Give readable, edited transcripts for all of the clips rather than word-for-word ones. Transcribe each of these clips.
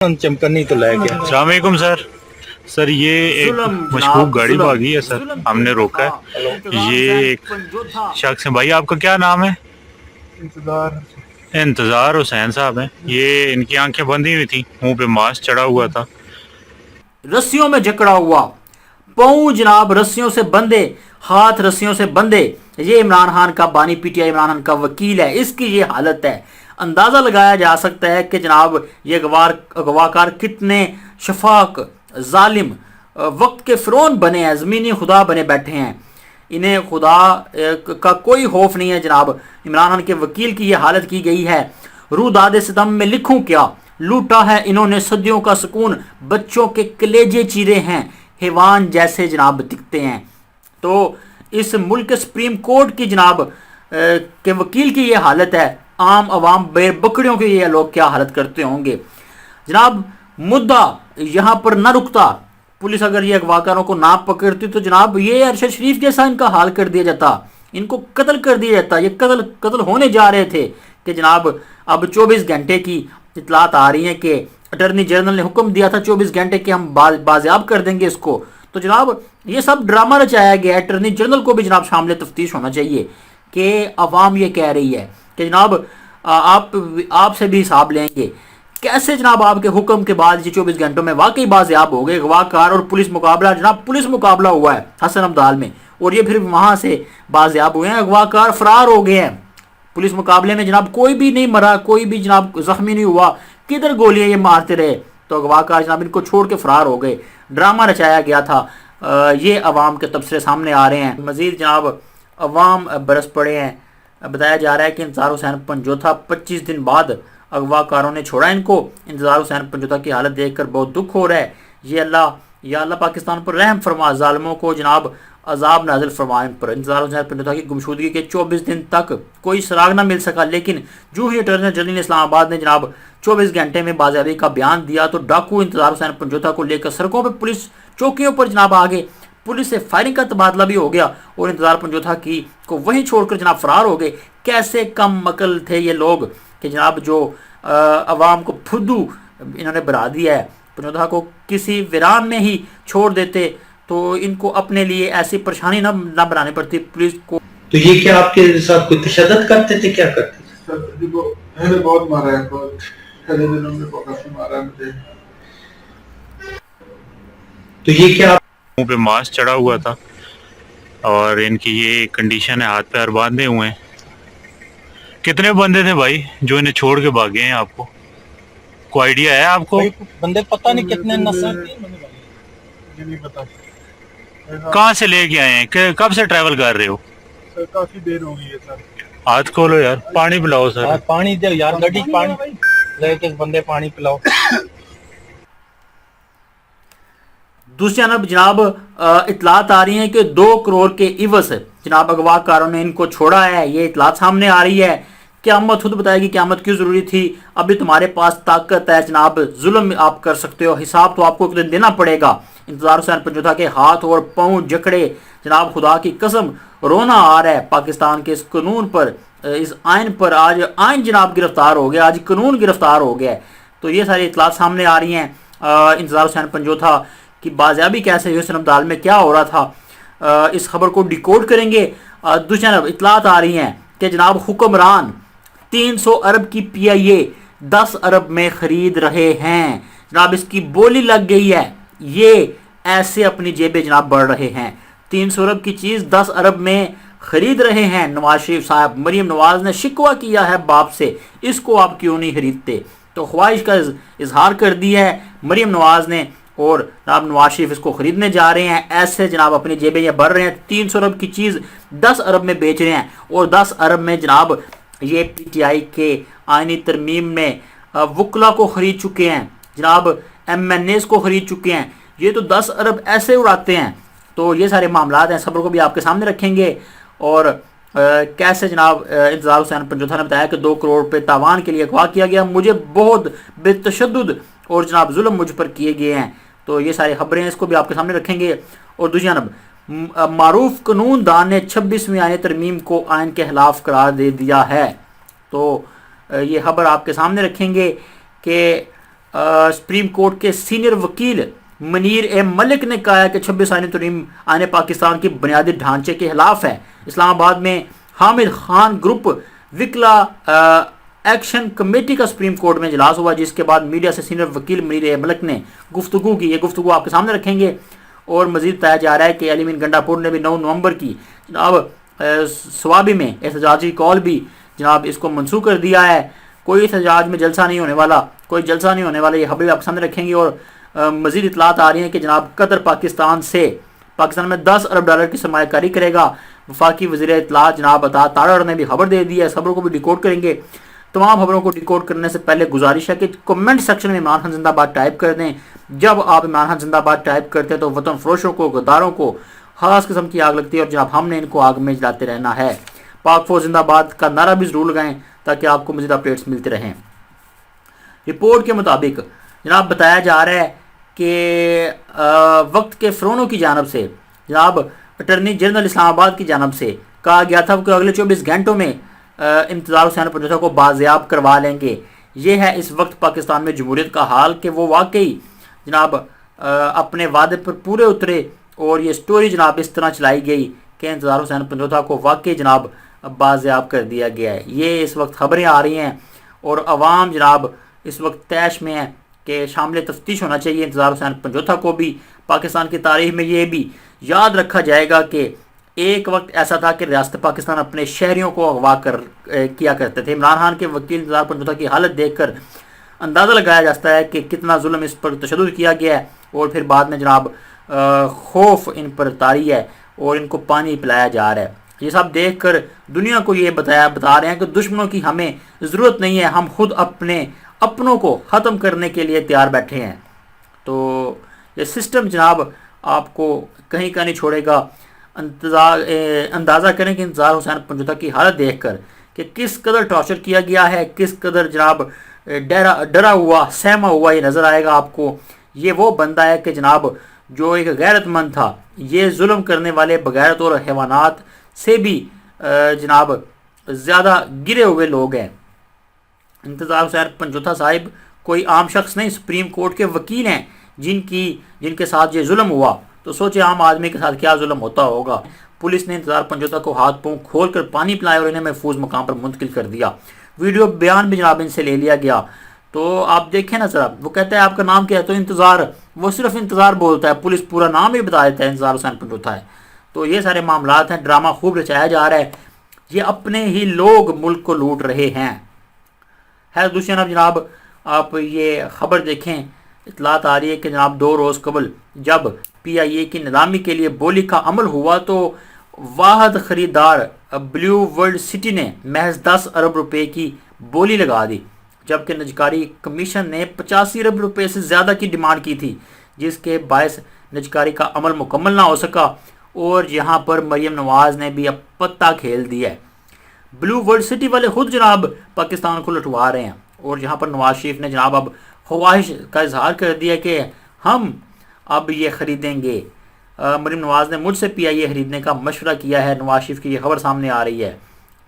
चमकनी तो ले गया। अस्सलाम वालेकुम सर। सर ये एक मशकूक गाड़ी भागी है सर, हमने रोका है। ये एक शख्स है। भाई आपका क्या नाम है? इंतजार हुसैन साहब हैं। ये इनकी आंखें बंधी हुई थी, मुंह पे मास्क चढ़ा हुआ था, रस्सियों में जकड़ा हुआ, पाँव जनाब रस्सियों से बंधे, हाथ रस्सियों से बंधे। ये इमरान खान का बानी पीटीआई इमरान खान का वकील है, इसकी ये हालत है। अंदाज़ा लगाया जा सकता है कि जनाब ये अगवाकार कितने शफाक जालिम वक्त के फ़िरौन बने हैं, ज़मीनी खुदा बने बैठे हैं। इन्हें खुदा का कोई खौफ नहीं है। जनाब इमरान खान के वकील की ये हालत की गई है। रूह दादे सितम में लिखूं क्या, लूटा है इन्होंने सदियों का सुकून, बच्चों के कलेजे चीरे हैं, हैवान जैसे जनाब दिखते हैं। तो इस मुल्क के सुप्रीम कोर्ट की जनाब के वकील की ये हालत है। आम आवाम बेबकड़ियों की ये लोग क्या हालत करते होंगे। जनाब मुद्दा यहाँ पर न रुकता, पुलिस अगर ये अगवाकारों को ना पकड़ती तो जनाब ये अरशद शरीफ जैसा इनका हाल कर दिया जाता, इनको कत्ल कर दिया जाता। ये कत्ल होने जा रहे थे कि जनाब अब 24 घंटे की इतलात आ रही हैं कि अटर्नी जनरल ने हुक्म दिया था 24 घंटे के हम बाजियाब कर देंगे इसको। तो जनाब ये सब ड्रामा रचाया गया है। अटर्नी जनरल को भी जनाब शामिल तफ्तीश होना चाहिए कि अवाम ये कह रही है कि जनाब आपसे भी हिसाब लेंगे। कैसे जनाब आपके हुक्म के बाद ये 24 घंटों में वाकई बाजियाब हो गए। अगवाकार और पुलिस मुकाबला, जनाब पुलिस मुकाबला हुआ है हसन अब्दाल में और ये फिर वहाँ से बाजियाब हुए हैं। अगवाकार फरार हो गए हैं। पुलिस मुकाबले में जनाब कोई भी नहीं मरा, कोई भी जनाब जख्मी नहीं हुआ। किधर गोलियां ये मारते रहे। तो अगवाकार जनाब इनको छोड़ के फरार हो गए। ड्रामा रचाया गया था। ये अवाम के तबसरे सामने आ रहे हैं। मजीद जनाब अवाम बरस पड़े हैं। बताया जा रहा है कि इंतजार हुसैन पंजोथा 25 दिन बाद अगवाकारों ने छोड़ा इनको। इंतजार हुसैन पंजोथा की हालत देखकर बहुत दुख हो रहा है। या अल्लाह पाकिस्तान पर रहम फरमा, जालिमों को जनाब अजाब नाजिल फरमा इन पर। इंतजार हुसैन पंजोथा की गुमशुदगी के 24 दिन तक कोई सुराग ना मिल सका, लेकिन जो ही अटॉर्नी जनरल इस्लामाबाद ने जनाब 24 घंटे में बाजियाबी का बयान दिया तो डाकू इंतजार हुसैन पंजोथा को लेकर सड़कों पर, पुलिस चौकियों पर जनाब आगे, पुलिस से फायरिंग का तबादला भी हो गया और इंतजार पंजोथा की को वहीं छोड़कर जनाब फरार हो गए। कैसे कम अकल थे ये लोग कि जनाब जो अवाम को फुद्दू इन्होंने बना दिया है। पंजोथा को किसी वीरान में ही छोड़ देते तो इनको अपने लिए ऐसी परेशानी ना बनानी पड़ती पुलिस को। तो ये क्या आपके साथ कोई तशद्दुद करते थे, क्या करते थे? बहुत मारा है, बहुत पहले दिनों में बहुत मारा मुझे। तो ये क्या मुंह पे मास्क चढ़ा हुआ था और इनकी ये कंडीशन है, हाथ पैर बांधे हुए हैं। कितने बंदे थे भाई जो इन्हें छोड़ के भागे हैं? आपको कोई आइडिया है? आपको बंदे पता नहीं कितने नस्ल नहीं पता। कहाँ से लेके आए हैं? कब से ट्रैवल कर रहे हो? सर काफी देर हो गई है सर। हाथ खोलो यार, पानी पिलाओ सर। पानी दे यार, गड्डी पानी लेके बंदे पानी पिलाओ। दूसरी जानब जनाब इतलात आ रही हैं कि 2 करोड़ के इवज़ जनाब अगवाकारों ने इनको छोड़ा है। ये इतलात सामने आ रही है। क़यामत खुद बताएगी क़यामत क्यों ज़रूरी थी। अभी तुम्हारे पास ताकत है जनाब, जुल्म आप कर सकते हो, हिसाब तो आपको एक दिन देना पड़ेगा। इंतजार हुसैन पंजोथा के हाथ और पाँव जकड़े, जनाब खुदा की कसम रोना आ रहा है पाकिस्तान के इस कानून पर, इस आइन पर। आज आइन जनाब गिरफ्तार हो गया, आज कानून गिरफ्तार हो गया। तो ये सारी इतलात सामने आ रही हैं। इंतजार हुसैन पंजोथा की बाजियाबी कैसे हुई, हसन अब्दाल में क्या हो रहा था, इस खबर को डिकोड करेंगे। दूसरी जानब इतलात आ रही हैं कि जनाब हुक्मरान 300 अरब की PIA 10 अरब में ख़रीद रहे हैं। जनाब इसकी बोली लग गई है। ये ऐसे अपनी जेबें जनाब बढ़ रहे हैं। 300 अरब की चीज़ 10 अरब में ख़रीद रहे हैं। नवाज शरीफ साहब, मरीम नवाज ने शिकवा किया है बाप से, इसको आप क्यों नहीं खरीदते। तो ख्वाहिश का इजहार कर दिया है मरीम नवाज ने और जनाब नवाज शरीफ इसको खरीदने जा रहे हैं। ऐसे जनाब अपनी जेबें ये भर रहे हैं। 300 अरब की चीज़ 10 अरब में बेच रहे हैं और 10 अरब में जनाब ये PTI के आइनी तरमीम में वकला को ख़रीद चुके हैं, जनाब MNAs को ख़रीद चुके हैं। ये तो 10 अरब ऐसे उड़ाते हैं। तो ये सारे मामलात हैं, खबर को भी आपके सामने रखेंगे। और कैसे जनाब इंतजार हुसैन पंजोथा ने बताया कि 2 करोड़ रुपये तावान के लिए अगवा किया गया, मुझे बहुत बेतशद्दुद और जनाब जुल्म मुझ पर किए गए हैं। तो ये सारी खबरें इसको भी आपके सामने रखेंगे। और दूसरी जानब मारूफ कानून दान ने 26वीं आईनी तरमीम को आइन के खिलाफ करार दे दिया है। तो ये खबर आपके सामने रखेंगे कि सुप्रीम कोर्ट के सीनियर वकील मनीर ए मलिक ने कहा है कि 26 आईनी तरीम आने पाकिस्तान की बुनियादी ढांचे के खिलाफ है। इस्लामाबाद में हामिद खान ग्रुप विकला एक्शन कमेटी का सुप्रीम कोर्ट में इजलास हुआ, जिसके बाद मीडिया से सीनियर वकील मनीर ए मलिक ने गुफ्तगू की। ये गुफ्तगू आपके सामने रखेंगे। और मजीद बताया जा रहा है कि अलीमीन गंडापुर ने भी 9 नवंबर की जनाब स्वाबी में एहतजाजी कॉल भी जनाब इसको मनसूख कर दिया है। कोई एहतजाज में जलसा नहीं होने वाला, कोई जलसा नहीं होने वाला, ये खबरें आपके सामने रखेंगे। और मजीद इतलात आ रही हैं कि जनाब कतर पाकिस्तान में 10 अरब डॉलर की सरमायाकारी करेगा। वफाकी वज़ीर इत्तलात जनाब अता तारड़ ने भी खबर दे दी है। इस खबरों को भी डिकोड करेंगे। तमाम खबरों को डिकोड करने से पहले गुजारिश है कि कमेंट सेक्शन में इमरान खान जिंदाबाद टाइप कर दें। जब आप इमरान खान जिंदाबाद टाइप करते हैं तो वतन फरोशों को, गद्दारों को खास किस्म की आग लगती है और जनाब हमने इनको आग में जलाते रहना है। पाक फौज जिंदाबाद का नारा भी जरूर लगाएं ताकि आपको मज़ीद अपडेट्स मिलते रहें। रिपोर्ट के मुताबिक जनाब बताया जा रहा है कि वक्त के फ़रोनों की जानब से जनाब अटर्नी जनरल इस्लामाबाद की जानब से कहा गया था कि अगले 24 घंटों में इंतज़ार हुसैन पंजोता को बाजियाब करवा लेंगे। ये है इस वक्त पाकिस्तान में जमहूरियत का हाल कि वो वाकई जनाब अपने वादे पर पूरे उतरे। और ये स्टोरी जनाब इस तरह चलाई गई कि इंतज़ार हुसैन पंजोता को वाकई जनाब बाजियाब कर दिया गया है। ये इस वक्त खबरें आ रही हैं और अवाम जनाब इस वक्त तैश में है कि शामिल तफ्तीश होना चाहिए इंतज़ार हुसैन पंजोता को भी। पाकिस्तान की तारीख में ये भी याद रखा जाएगा कि एक वक्त ऐसा था कि रियासत पाकिस्तान अपने शहरियों को अगवा किया करते थे। इमरान खान के वकील इंतज़ार पंजोता की हालत देखकर अंदाज़ा लगाया जाता है कि कितना जुल्म इस पर तशद्दुद किया गया है। और फिर बाद में जनाब खौफ इन पर तारी है और इनको पानी पिलाया जा रहा है। ये सब देख कर दुनिया को ये बता रहे हैं कि दुश्मनों की हमें ज़रूरत नहीं है, हम खुद अपनों को ख़त्म करने के लिए तैयार बैठे हैं। तो ये सिस्टम जनाब आपको कहीं का नहीं छोड़ेगा। अंदाज़ा करें कि इंतज़ार हुसैन पंजोता की हालत देख कर कि किस कदर टॉर्चर किया गया है, किस कदर जनाब डरा हुआ सहमा हुआ ये नज़र आएगा आपको। ये वो बंदा है कि जनाब जो एक गैरतमंद था। ये जुल्म करने वाले बगैरत और हैवानात से भी जनाब ज़्यादा गिरे हुए लोग हैं। इंतज़ार हुसैन पंजोता साहिब कोई आम शख्स नहीं, सुप्रीम कोर्ट के वकील हैं जिनके साथ ये जुल्म हुआ। तो सोचे आम आदमी के साथ क्या जुल्म होता होगा। पुलिस ने इंतज़ार पंजोता को हाथ पांव खोल कर पानी पिलाया और इन्हें महफूज मकाम पर मुंतकिल कर दिया। वीडियो बयान भी जनाब इनसे ले लिया गया। तो आप देखें ना ज़रा, वो कहता है आपका नाम क्या है, तो इंतज़ार, वो सिर्फ इंतज़ार बोलता है, पुलिस पूरा नाम ही बता देता है इंतज़ार हुसैन पंजोता है। तो ये सारे मामलात हैं, ड्रामा खूब रचाया जा रहा है। ये अपने ही लोग मुल्क को लूट रहे हैं। है दूसरी तरफ जनाब आप ये खबर देखें, इतलात आ रही है कि जनाब 2 रोज़ कबल जब PIA की नीलामी के लिए बोली का अमल हुआ तो वाहद ख़रीदार ब्लू वर्ल्ड सिटी ने महज 10 अरब रुपए की बोली लगा दी, जबकि निजकारी कमीशन ने 85 अरब रुपए से ज़्यादा की डिमांड की थी, जिसके बायस निजकारी का अमल मुकम्मल ना हो सका। और यहाँ पर मरियम नवाज़ ने भी अब पत्ता खेल दिया है। ब्लू वर्ल्ड सिटी वाले खुद जनाब पाकिस्तान को लुटवा रहे हैं। और यहाँ पर नवाज शरीफ ने जनाब अब ख्वाहिश का इजहार कर दिया कि हम अब ये ख़रीदेंगे। मरीम नवाज़ ने मुझसे PIA ख़रीदने का मशवरा किया है। नवाज शरीफ की ये खबर सामने आ रही है।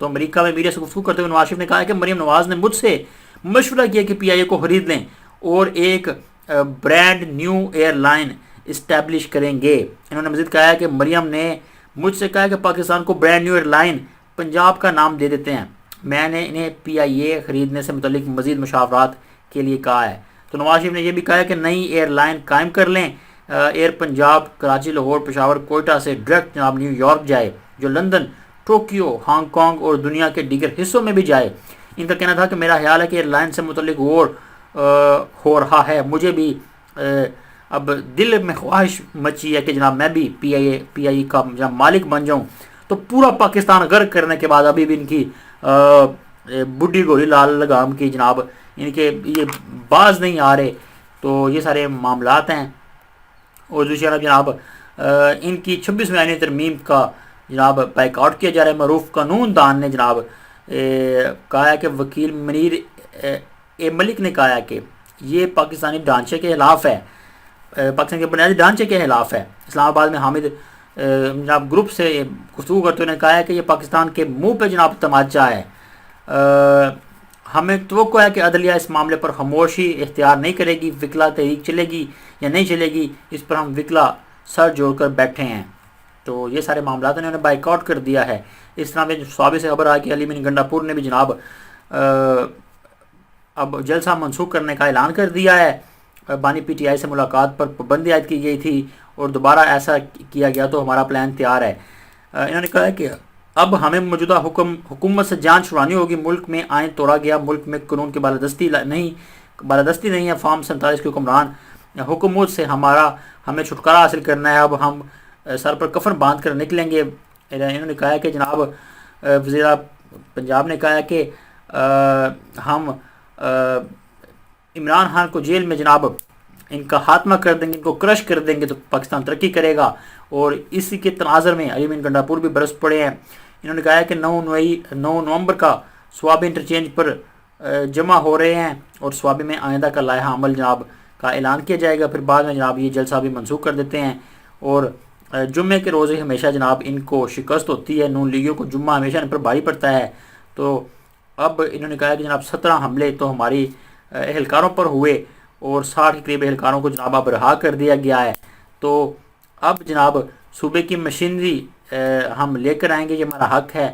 तो अमेरिका में मीडिया से गुफ्तगू करते हुए नवाज शरीफ ने कहा है कि मरीम नवाज़ ने मुझसे मशवरा किया कि PIA को ख़रीद लें और एक ब्रांड न्यू एयरलाइन इस्टेब्लिश करेंगे। इन्होंने मज़ीद कहा है कि मरीम ने मुझसे कहा कि पाकिस्तान को ब्रांड न्यू एयरलाइन पंजाब का नाम दे देते हैं। मैंने इन्हें PIA ख़रीदने से मुतल्लिक मज़ीद मुशावरात के लिए कहा है। तो नवाज शरीफ ने यह भी कहा है कि नई एयरलाइन कायम कर लें। एयर पंजाब कराची, लाहौर, पेशावर, कोयटा से डायरेक्ट जनाब न्यूयॉर्क जाए, जो लंदन, टोक्यो, हांगकॉन्ग और दुनिया के दीगर हिस्सों में भी जाए। इनका कहना था कि मेरा ख्याल है कि एयरलाइन से मुतल्लिक और हो रहा है। मुझे भी अब दिल में ख्वाहिश मची है कि जनाब मैं भी PIA का जनाब मालिक बन जाऊँ। तो पूरा पाकिस्तान गर्क करने के बाद अभी भी इनकी बुढ़ी गोली लाल लगाम की जनाब इनके ये बाज नहीं आ रहे। तो ये सारे मामलात हैं। और दूसरी तरफ जनाब इनकी 26वीं आईनी तरमीम का जनाब बाइकआउट किया जा रहा है। मरूफ कानून दान ने जनाब कहा है कि वकील मनीर ए मलिक ने कहा है कि ये पाकिस्तानी ढांचे के खिलाफ है, पाकिस्तान के बुनियादी ढांचे के खिलाफ है। इस्लामाबाद में हामिद जनाब ग्रुप से गुफ्तगू करते हुए कहा है कि ये पाकिस्तान के मुंह पे जनाब तमाचा है। ہمیں توقع ہے کہ عدلیہ اس معاملے پر خاموشی اختیار نہیں کرے گی. وکلا تحریک چلے گی یا نہیں چلے گی، اس پر ہم وکلا سر جوڑ کر بیٹھے ہیں. تو یہ سارے معاملات انہوں نے بائیک آؤٹ کر دیا ہے. اس طرح میں صحابی سے خبر آئی کہ علی بن گنڈا پور نے بھی جناب اب جلسہ منسوخ کرنے کا اعلان کر دیا ہے. بانی پی ٹی آئی سے ملاقات پر پابندی عائد کی گئی تھی اور دوبارہ ایسا کیا گیا تو ہمارا پلان تیار ہے. انہوں نے کہا ہے کہ اب ہمیں موجودہ حکومت سے جان چھڑانی ہوگی. ملک میں آئین توڑا گیا، ملک میں قانون کی بالادستی نہیں ہے. فارم 47 کے حکمران حکومت سے ہمیں چھٹکارا حاصل کرنا ہے. اب ہم سر پر کفن باندھ کر نکلیں گے. انہوں نے کہا ہے کہ جناب وزیر پنجاب نے کہا ہے کہ ہم عمران خان کو جیل میں جناب ان کا خاتمہ کر دیں گے، ان کو کرش کر دیں گے تو پاکستان ترقی کرے گا. اور اسی کے تناظر میں علی بن گنڈا پور بھی برس پڑے ہیں. انہوں نے کہا ہے کہ 9 نومبر کا سوابی انٹرچینج پر جمع ہو رہے ہیں اور سوابی میں آئندہ کا لائحہ عمل جناب کا اعلان کیا جائے گا. پھر بعد میں جناب یہ جلسہ بھی منسوخ کر دیتے ہیں اور جمعے کے روز ہی ہمیشہ جناب ان کو شکست ہوتی ہے. نون لیگیوں کو جمعہ ہمیشہ ان پر بھاری پڑتا ہے. تو اب انہوں نے کہا کہ جناب 17 حملے تو ہماری اہلکاروں پر ہوئے اور 60 کے قریب اہلکاروں کو جناب اب رہا کر دیا گیا ہے. تو اب جناب صوبے کی مشینری ہم لے کر آئیں گے، یہ ہمارا حق ہے.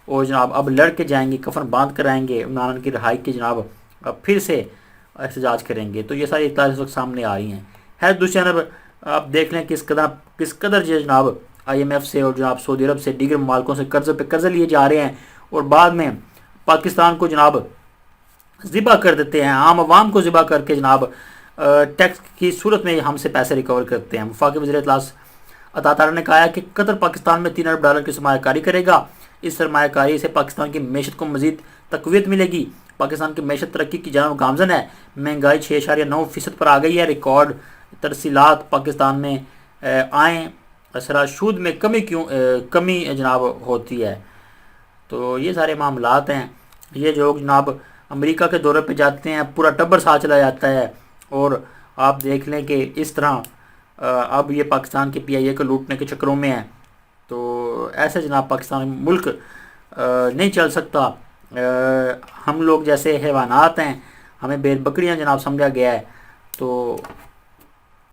اور جناب اب لڑ کے جائیں گے، کفن باندھ کر آئیں گے، عمران کی رہائی کی جناب اب پھر سے احتجاج کریں گے. تو یہ ساری اطلاعات اس وقت سامنے آ رہی ہیں. ہے دوسری جانب آپ دیکھ لیں کس قدر جناب IMF سے اور جناب سعودی عرب سے دیگر ممالکوں سے قرضے پہ قرضے لیے جا رہے ہیں اور بعد میں پاکستان کو جناب ذبح کر دیتے ہیں، عام عوام کو ذبح کر کے جناب ٹیکس کی صورت میں ہم سے پیسے ریکور کرتے ہیں. وفاقی وزیر اطلاع عطا تعالی نے کہا ہے کہ قطر پاکستان میں $3 ارب کی سرمایہ کاری کرے گا. اس سرمایہ کاری سے پاکستان کی معیشت کو مزید تقویت ملے گی. پاکستان کی معیشت ترقی کی جانب گامزن ہے. مہنگائی 6.9% پر آ گئی ہے. ریکارڈ ترسیلات پاکستان میں آئیں سراشود میں کمی جناب ہوتی ہے. تو یہ سارے معاملات ہیں. یہ جو جناب امریکہ کے دورے پہ جاتے ہیں پورا ٹبر ساتھ چلا جاتا ہے اور آپ دیکھ لیں کہ اس طرح اب یہ پاکستان کے PIA کو لوٹنے کے چکروں میں ہیں. تو ایسے جناب پاکستان ملک نہیں چل سکتا. ہم لوگ جیسے حیوانات ہیں، ہمیں بیر بکریاں جناب سمجھا گیا ہے. تو